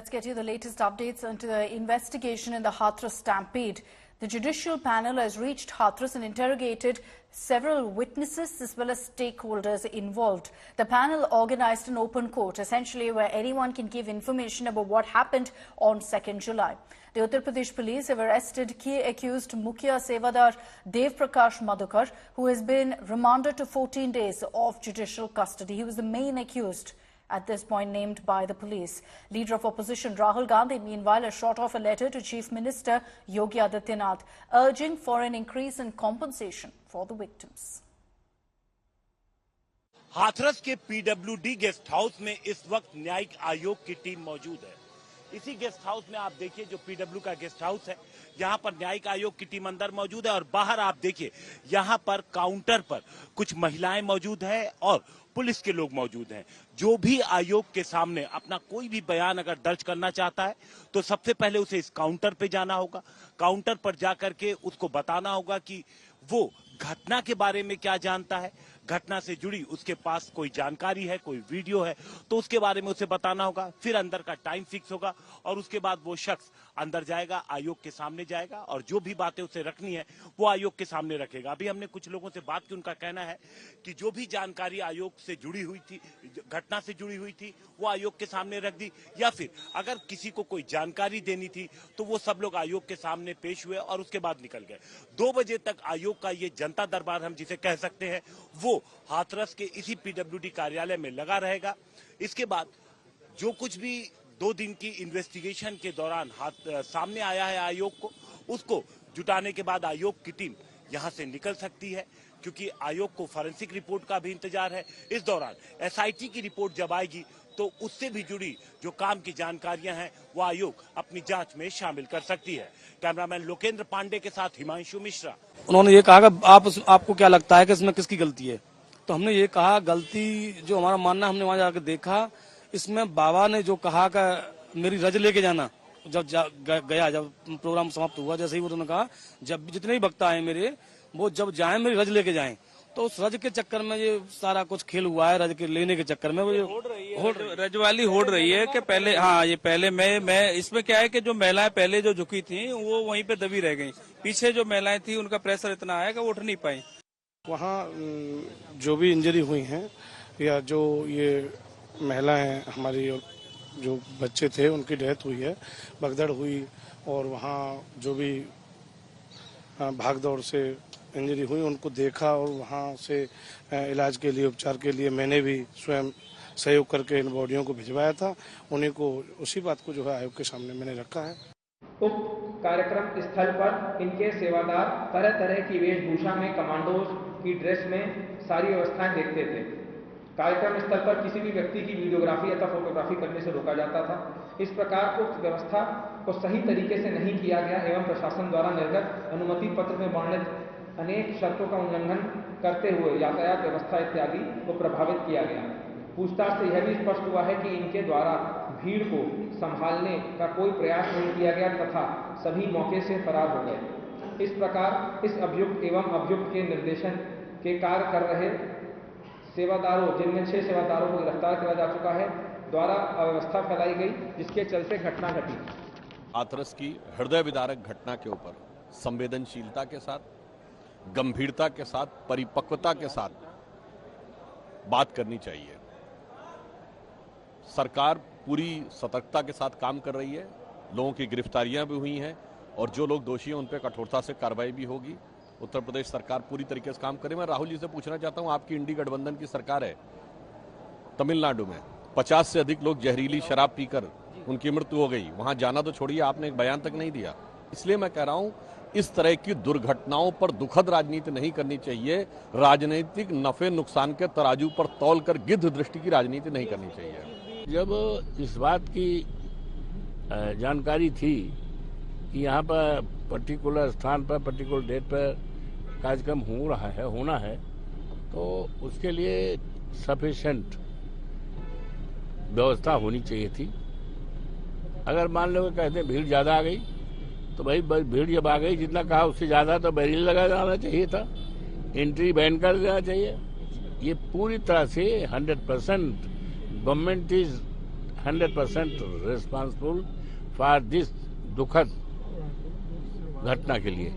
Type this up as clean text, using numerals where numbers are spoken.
Let's get you the latest updates into the investigation in the Hathras stampede. The judicial panel has reached Hathras and interrogated several witnesses as well as stakeholders involved. The panel organized an open court, essentially where anyone can give information about what happened on 2nd July. The Uttar Pradesh police have arrested key accused Mukhya Sevadar Dev Prakash Madhukar, who has been remanded to 14 days of judicial custody. He was the main accused at this point named by the police. Leader of opposition Rahul Gandhi, meanwhile, has shot off a letter to Chief Minister Yogi Adityanath, urging for an increase in compensation for the victims. Hathras के PWD guest house में इस वक्त न्यायिक आयोग की team मौजूद है। इसी गेस्ट हाउस में आप देखिए जो पीडब्ल्यू का गेस्ट हाउस है, यहाँ पर न्यायिक आयोग की टीम अंदर मौजूद है और बाहर आप देखिए यहाँ पर काउंटर पर कुछ महिलाएं मौजूद है और पुलिस के लोग मौजूद हैं। जो भी आयोग के सामने अपना कोई भी बयान अगर दर्ज करना चाहता है तो सबसे पहले उसे इस काउंटर पे जाना होगा। काउंटर पर जाकर के उसको बताना होगा कि वो घटना के बारे में क्या जानता है, घटना से जुड़ी उसके पास कोई जानकारी है, कोई वीडियो है तो उसके बारे में उसे बताना होगा। फिर अंदर का टाइम फिक्स होगा और उसके बाद वो शख्स अंदर जाएगा, आयोग के सामने जाएगा और जो भी बातें उसे रखनी है वो आयोग के सामने रखेगा। अभी हमने कुछ लोगों से बात की, उनका कहना है कि जो भी जानकारी आयोग से जुड़ी हुई थी, घटना से जुड़ी हुई थी, वो आयोग के सामने रख दी या फिर अगर किसी को कोई जानकारी देनी थी तो वो सब लोग आयोग के सामने पेश हुए और उसके बाद निकल गए। 2 बजे तक आयोग का ये जनता दरबार हम जिसे कह सकते हैं वो हाथरस के इसी पीडब्ल्यूडी कार्यालय में लगा रहेगा। इसके बाद जो कुछ भी 2 दिन की इन्वेस्टिगेशन के दौरान सामने आया है आयोग को, उसको जुटाने के बाद आयोग की टीम यहां से निकल सकती है, क्योंकि आयोग को फॉरेंसिक रिपोर्ट का भी इंतजार है। इस दौरान एसआईटी की रिपोर्ट जब आएगी तो उससे भी जुड़ी जो काम की जानकारियां हैं वो आयोग अपनी जांच में शामिल कर सकती है। कैमरामैन लोकेंद्र पांडे के साथ हिमांशु मिश्रा। उन्होंने ये कहा कि आपको क्या लगता है कि इसमें किसकी गलती है, तो हमने ये कहा गलती जो हमारा मानना, हमने वहां जाकर देखा, इसमें बाबा ने जो कहा कि मेरी रज लेके जाना, जब जब प्रोग्राम समाप्त हुआ, जैसे ही उन्होंने कहा जब जितने भी वक्ता आए मेरे वो जब जाएं मेरी रज लेके जाएं, तो उस रज के चक्कर में ये सारा कुछ खेल हुआ है। रज के लेने के चक्कर में वो रज वाली होड़ रही है कि पहले, हाँ ये पहले मैं इसमें क्या है कि जो महिलाएं पहले जो झुकी थी वो वहीं पे दबी रह गई, पीछे जो महिलाएं थी उनका प्रेशर इतना है कि वो उठ नहीं पाई। वहाँ जो भी इंजरी हुई हैं या जो ये महिलाएं हमारी जो बच्चे थे उनकी डेथ हुई है, भगदड़ हुई और वहाँ जो भी भागदौड़ से इंजरी हुई उनको देखा और वहाँ से इलाज के लिए, उपचार के लिए मैंने भी स्वयं सहयोग करके इन बॉडियों को भिजवाया था। उन्हीं को, उसी बात को जो है आयोग के सामने मैंने रखा है। उक्त कार्यक्रम स्थल पर इनके सेवादार तरह तरह की वेशभूषा में कमांडोज की ड्रेस में सारी व्यवस्थाएं देखते थे। कार्यक्रम स्थल पर किसी भी व्यक्ति की वीडियोग्राफी अथवा फोटोग्राफी करने से रोका जाता था। इस प्रकार उक्त व्यवस्था को सही तरीके से नहीं किया गया एवं प्रशासन द्वारा निर्गत अनुमति पत्र में वर्णित अनेक शर्तों का उल्लंघन करते हुए यातायात व्यवस्था इत्यादि को प्रभावित किया गया। पूछताछ से यह भी स्पष्ट हुआ है कि इनके द्वारा भीड़ को संभालने का कोई प्रयास नहीं किया गया तथा सभी मौके से फरार हो गए। इस प्रकार इस अभियुक्त एवं अभियुक्त के निर्देशन के कार्य कर रहे सेवादारों, जिनमें 6 सेवादारों को गिरफ्तार किया जा चुका है, द्वारा अव्यवस्था फैलाई गई, जिसके चलते घटना घटी। हाथरस की हृदय विदारक घटना के ऊपर संवेदनशीलता के साथ, गंभीरता के साथ, परिपक्वता के साथ बात करनी चाहिए। सरकार पूरी सतर्कता के साथ काम कर रही है, लोगों की गिरफ्तारियां भी हुई हैं और जो लोग दोषी हैं उन पर कठोरता से कार्रवाई भी होगी। उत्तर प्रदेश सरकार पूरी तरीके से काम करे। मैं राहुल जी से पूछना चाहता हूं, आपकी इंडी गठबंधन की सरकार है, तमिलनाडु में 50 से अधिक लोग जहरीली शराब पीकर उनकी मृत्यु हो गई, वहां जाना तो छोड़िए, आपने एक बयान तक नहीं दिया। इसलिए मैं कह रहा हूं इस तरह की दुर्घटनाओं पर दुखद राजनीति नहीं करनी चाहिए। राजनीतिक नफे नुकसान के तराजू पर तौल कर गिद्ध दृष्टि की राजनीति नहीं करनी चाहिए। जब इस बात की जानकारी थी कि यहाँ पर पर्टिकुलर स्थान पर पर्टिकुलर डेट पर कार्यक्रम होना है तो उसके लिए सफिशिएंट व्यवस्था होनी चाहिए थी। अगर मान लो कहते हैं भीड़ ज़्यादा आ गई तो भाई भीड़ जब आ गई, जितना कहा उससे ज़्यादा तो बैरियर लगा जाना चाहिए था, एंट्री बैन कर देना चाहिए। ये पूरी तरह से 100% government is 100% responsible for this दुखद घटना के लिए।